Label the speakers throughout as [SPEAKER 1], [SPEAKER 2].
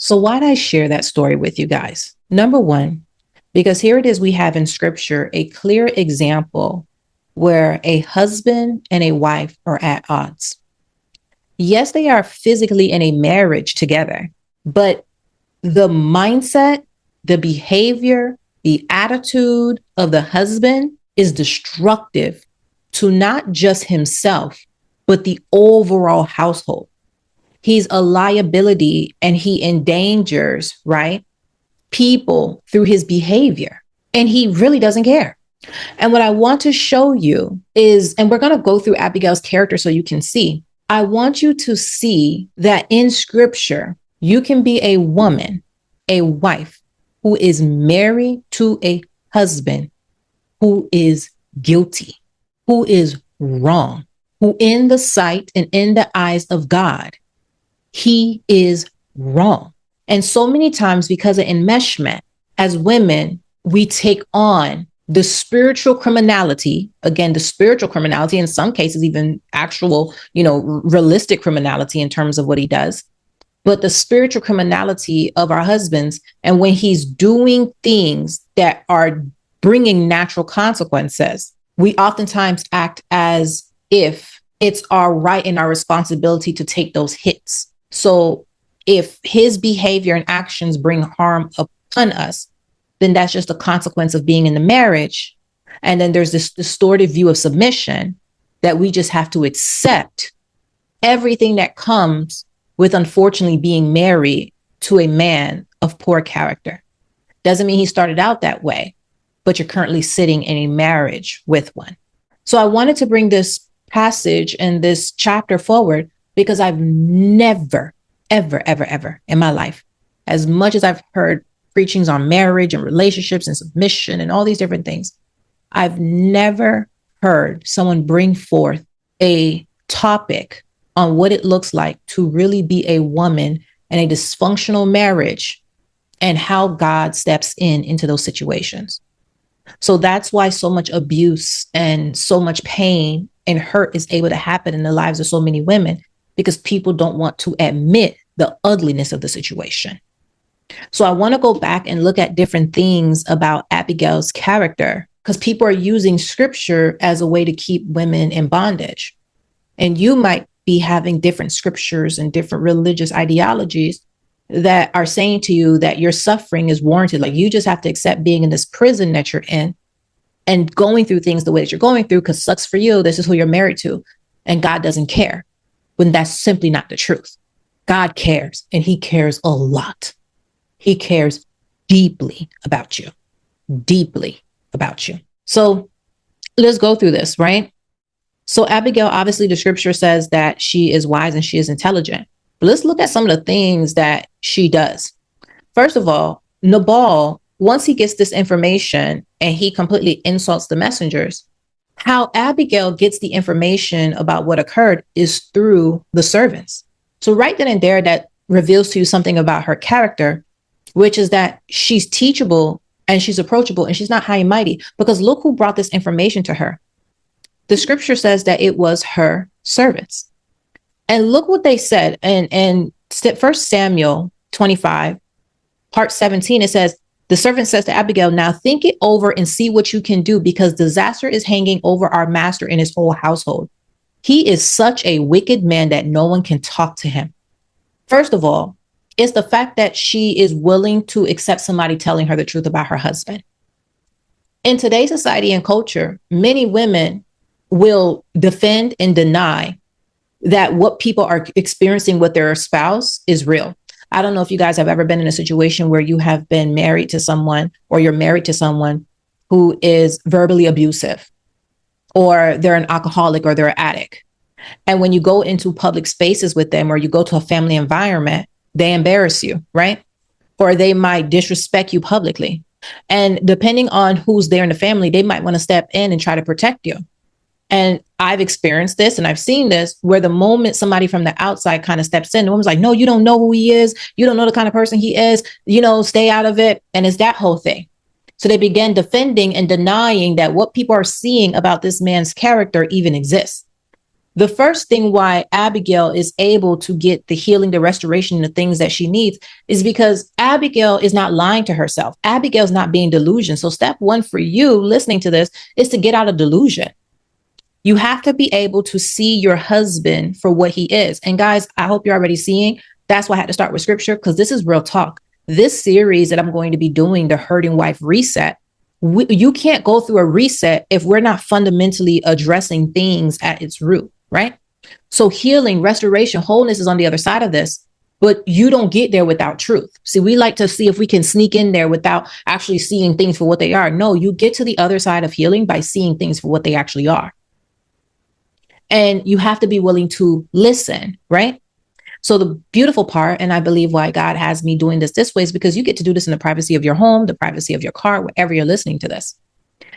[SPEAKER 1] So why did I share that story with you guys? Number one, because here it is, we have in scripture a clear example where a husband and a wife are at odds. Yes, they are physically in a marriage together, but the mindset, the behavior, the attitude of the husband is destructive to not just himself, but the overall household. He's a liability and he endangers, right, people through his behavior. And he really doesn't care. And what I want to show you is, and we're going to go through Abigail's character so you can see, I want you to see that in scripture, you can be a woman, a wife who is married to a husband who is guilty, who is wrong, who in the sight and in the eyes of God, he is wrong. And so many times, because of enmeshment, as women, we take on the spiritual criminality, again, the spiritual criminality, in some cases, even actual, realistic criminality in terms of what he does, but the spiritual criminality of our husbands. And when he's doing things that are bringing natural consequences, we oftentimes act as if it's our right and our responsibility to take those hits. So if his behavior and actions bring harm upon us, then that's just a consequence of being in the marriage. And then there's this distorted view of submission that we just have to accept everything that comes with, unfortunately, being married to a man of poor character. Doesn't mean he started out that way, but you're currently sitting in a marriage with one. So I wanted to bring this passage and this chapter forward because I've never, ever, ever, ever in my life, as much as I've heard preachings on marriage and relationships and submission and all these different things, I've never heard someone bring forth a topic on what it looks like to really be a woman in a dysfunctional marriage and how God steps into those situations. So that's why so much abuse and so much pain and hurt is able to happen in the lives of so many women, because people don't want to admit the ugliness of the situation. So I want to go back and look at different things about Abigail's character, because people are using scripture as a way to keep women in bondage. And you might be having different scriptures and different religious ideologies that are saying to you that your suffering is warranted. Like, you just have to accept being in this prison that you're in and going through things the way that you're going through, because sucks for you. This is who you're married to. And God doesn't care, when that's simply not the truth. God cares, and he cares a lot. He cares deeply about you, deeply about you. So let's go through this, right? So Abigail, obviously the scripture says that she is wise and she is intelligent. But let's look at some of the things that she does. First of all, Nabal, once he gets this information and he completely insults the messengers, how Abigail gets the information about what occurred is through the servants. So right then and there, that reveals to you something about her character, which is that she's teachable and she's approachable and she's not high and mighty, because look who brought this information to her. The scripture says that it was her servants. And look what they said in 1 Samuel 25, part 17, it says, the servant says to Abigail, now think it over and see what you can do, because disaster is hanging over our master and his whole household. He is such a wicked man that no one can talk to him. First of all, it's the fact that she is willing to accept somebody telling her the truth about her husband. In today's society and culture, many women will defend and deny that what people are experiencing with their spouse is real. I don't know if you guys have ever been in a situation where you have been married to someone, or you're married to someone who is verbally abusive, or they're an alcoholic, or they're an addict. And when you go into public spaces with them, or you go to a family environment, they embarrass you, right? Or they might disrespect you publicly. And depending on who's there in the family, they might want to step in and try to protect you. And I've experienced this and I've seen this, where the moment somebody from the outside kind of steps in, the woman's like, no, you don't know who he is. You don't know the kind of person he is, stay out of it. And it's that whole thing. So they began defending and denying that what people are seeing about this man's character even exists. The first thing why Abigail is able to get the healing, the restoration, the things that she needs is because Abigail is not lying to herself. Abigail's not being delusional. So step one for you listening to this is to get out of delusion. You have to be able to see your husband for what he is. And guys, I hope you're already seeing. That's why I had to start with scripture, because this is real talk. This series that I'm going to be doing, the Hurting Wife Reset, you can't go through a reset if we're not fundamentally addressing things at its root, right? So healing, restoration, wholeness is on the other side of this, but you don't get there without truth. See, we like to see if we can sneak in there without actually seeing things for what they are. No, you get to the other side of healing by seeing things for what they actually are. And you have to be willing to listen, right? So the beautiful part, and I believe why God has me doing this way, is because you get to do this in the privacy of your home, the privacy of your car, wherever you're listening to this.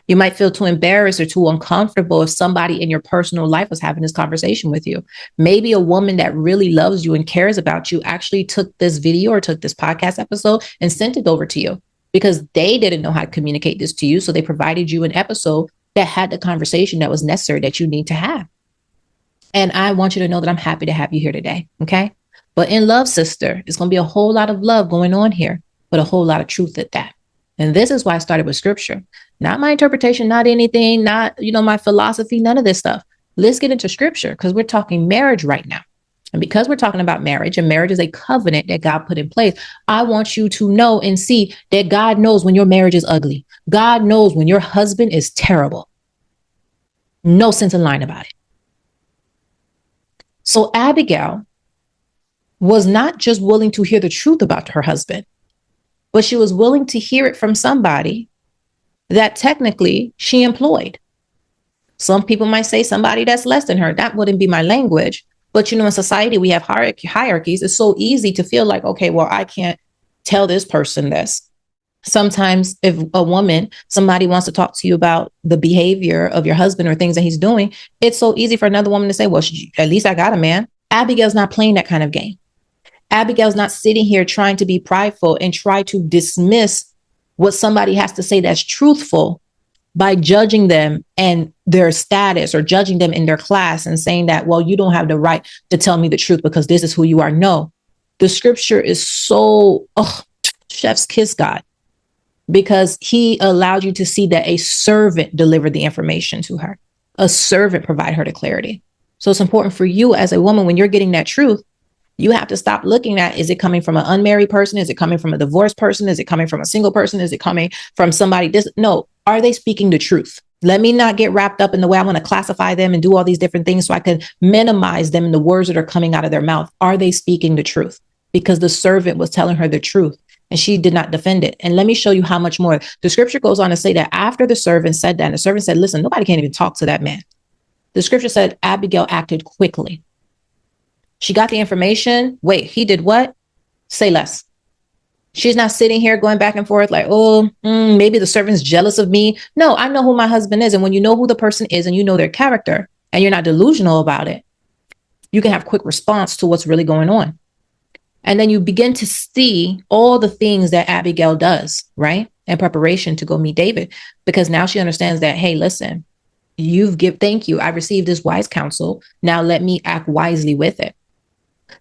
[SPEAKER 1] You might feel too embarrassed or too uncomfortable if somebody in your personal life was having this conversation with you. Maybe a woman that really loves you and cares about you actually took this video or took this podcast episode and sent it over to you because they didn't know how to communicate this to you. So they provided you an episode that had the conversation that was necessary that you need to have. And I want you to know that I'm happy to have you here today. Okay. But in love, sister, it's going to be a whole lot of love going on here, but a whole lot of truth at that. And this is why I started with scripture, not my interpretation, not anything, not, my philosophy, none of this stuff. Let's get into scripture because we're talking marriage right now. And because we're talking about marriage, and marriage is a covenant that God put in place, I want you to know and see that God knows when your marriage is ugly. God knows when your husband is terrible. No sense in lying about it. So Abigail was not just willing to hear the truth about her husband, but she was willing to hear it from somebody that technically she employed. Some people might say somebody that's less than her. That wouldn't be my language. But, in society, we have hierarchies. It's so easy to feel like, okay, well, I can't tell this person this. Sometimes if a woman, somebody wants to talk to you about the behavior of your husband or things that he's doing, it's so easy for another woman to say, well, at least I got a man. Abigail's not playing that kind of game. Abigail's not sitting here trying to be prideful and try to dismiss what somebody has to say that's truthful by judging them and their status or judging them in their class and saying that, well, you don't have the right to tell me the truth because this is who you are. No, the scripture is so, chef's kiss, God, because he allowed you to see that a servant delivered the information to her. A servant provided her the clarity. So it's important for you as a woman, when you're getting that truth, you have to stop looking at, is it coming from an unmarried person? Is it coming from a divorced person? Is it coming from a single person? Is it coming from somebody? No, are they speaking the truth? Let me not get wrapped up in the way I want to classify them and do all these different things so I can minimize them in the words that are coming out of their mouth. Are they speaking the truth? Because the servant was telling her the truth and she did not defend it. And let me show you how much more. The scripture goes on to say that after the servant said that, and the servant said, listen, nobody can even talk to that man. The scripture said Abigail acted quickly. She got the information. Wait, he did what? Say less. She's not sitting here going back and forth like, maybe the servant's jealous of me. No, I know who my husband is. And when you know who the person is and you know their character and you're not delusional about it, you can have quick response to what's really going on. And then you begin to see all the things that Abigail does, right? In preparation to go meet David, because now she understands that, hey, listen, thank you. I received this wise counsel. Now let me act wisely with it.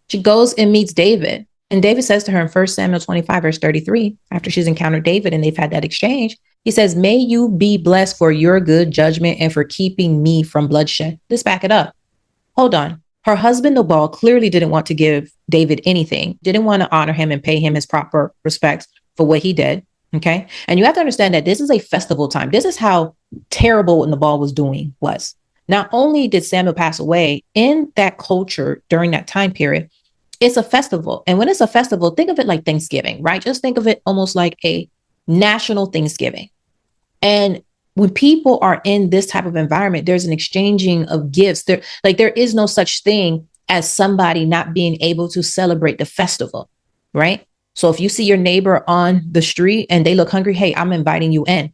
[SPEAKER 1] She goes and meets David. And David says to her in 1 Samuel 25, verse 33, after she's encountered David and they've had that exchange, he says, may you be blessed for your good judgment and for keeping me from bloodshed. Let's back it up. Hold on. Her husband, Nabal, clearly didn't want to give David anything, didn't want to honor him and pay him his proper respects for what he did. Okay. And you have to understand that this is a festival time. This is how terrible what Nabal was doing was. Not only did Samuel pass away, in that culture during that time period, it's a festival. And when it's a festival, think of it like Thanksgiving, right? Just think of it almost like a national Thanksgiving. And when people are in this type of environment, there's an exchanging of gifts. There is no such thing as somebody not being able to celebrate the festival, right? So if you see your neighbor on the street and they look hungry, hey, I'm inviting you in.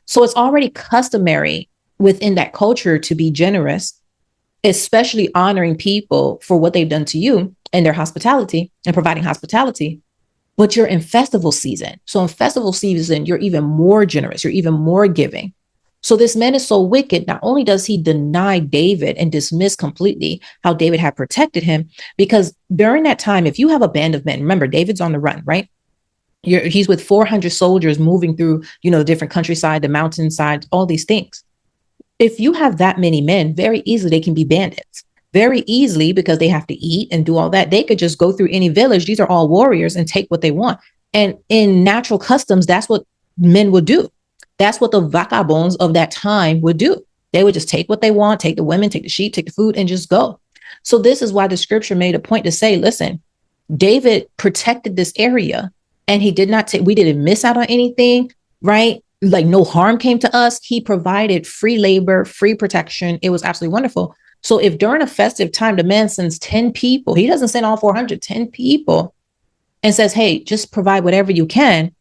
[SPEAKER 1] So it's already customary within that culture to be generous, especially honoring people for what they've done to you and their hospitality and providing hospitality. But you're in festival season. So in festival season, you're even more generous. You're even more giving. So this man is so wicked. Not only does he deny David and dismiss completely how David had protected him, because during that time, if you have a band of men, remember David's on the run, right? He's with 400 soldiers moving through, the different countryside, the mountainside, all these things. If you have that many men, very easily they can be bandits. Very easily, because they have to eat and do all that, they could just go through any village. These are all warriors and take what they want. And in natural customs, that's what men would do. That's what the vagabonds of that time would do. They would just take what they want, take the women, take the sheep, take the food, and just go. So this is why the scripture made a point to say, listen, David protected this area and he did not take, we didn't miss out on anything, right? Like no harm came to us. He provided free labor, free protection. It was absolutely wonderful. So if during a festive time, the man sends 10 people, he doesn't send all 400, 10 people and says, hey, just provide whatever you can.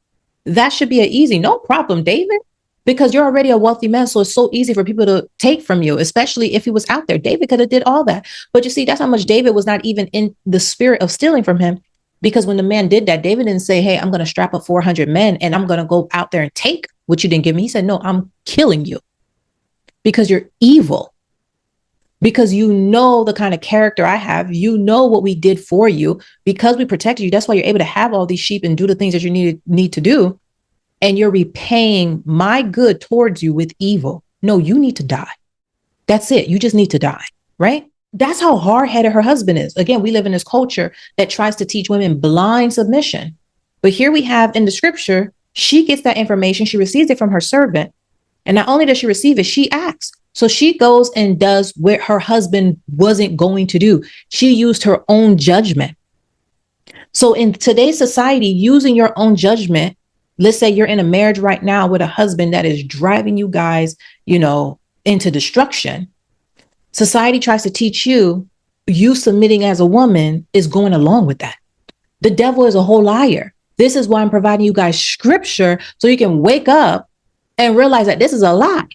[SPEAKER 1] That should be an easy, no problem, David, because you're already a wealthy man. So it's so easy for people to take from you, especially if he was out there. David could have did all that. But you see, that's how much David was not even in the spirit of stealing from him. Because when the man did that, David didn't say, hey, I'm going to strap up 400 men and I'm going to go out there and take what you didn't give me. He said, no, I'm killing you because you're evil. Because you know the kind of character I have, you know what we did for you, because we protected you. That's why you're able to have all these sheep and do the things that you need to do. And you're repaying my good towards you with evil. No, you need to die. That's it. You just need to die, right? That's how hard-headed her husband is. Again, we live in this culture that tries to teach women blind submission. But here we have in the scripture, she gets that information. She receives it from her servant. And not only does she receive it, she acts. So she goes and does what her husband wasn't going to do. She used her own judgment. So in today's society, using your own judgment, let's say you're in a marriage right now with a husband that is driving you guys, into destruction. Society tries to teach you submitting as a woman is going along with that. The devil is a whole liar. This is why I'm providing you guys scripture so you can wake up and realize that this is a lie.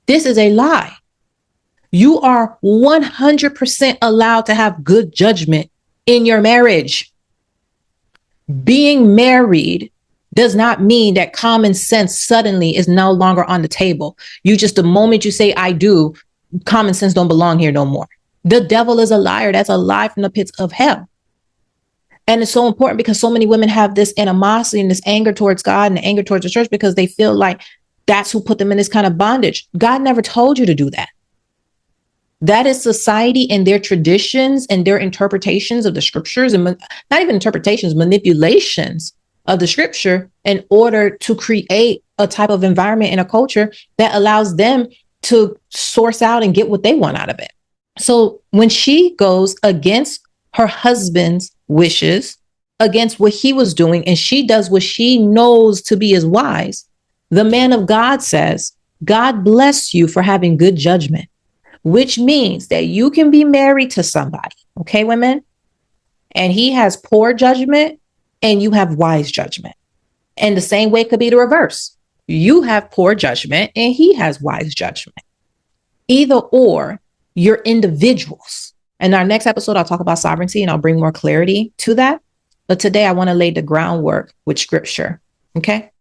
[SPEAKER 1] This is a lie. You are 100% allowed to have good judgment in your marriage. Being married does not mean that common sense suddenly is no longer on the table. The moment you say, I do, common sense don't belong here no more. The devil is a liar. That's a lie from the pits of hell. And it's so important because so many women have this animosity and this anger towards God and anger towards the church because they feel like that's who put them in this kind of bondage. God never told you to do that. That is society and their traditions and their interpretations of the scriptures, and not even interpretations, manipulations of the scripture in order to create a type of environment and a culture that allows them to source out and get what they want out of it. So when she goes against her husband's wishes, against what he was doing, and she does what she knows to be as wise, the man of God says, God bless you for having good judgment, which means that you can be married to somebody, okay, women? And he has poor judgment and you have wise judgment. And the same way could be the reverse. You have poor judgment and he has wise judgment. Either or, you're individuals. In our next episode, I'll talk about sovereignty and I'll bring more clarity to that. But today I want to lay the groundwork with scripture, okay?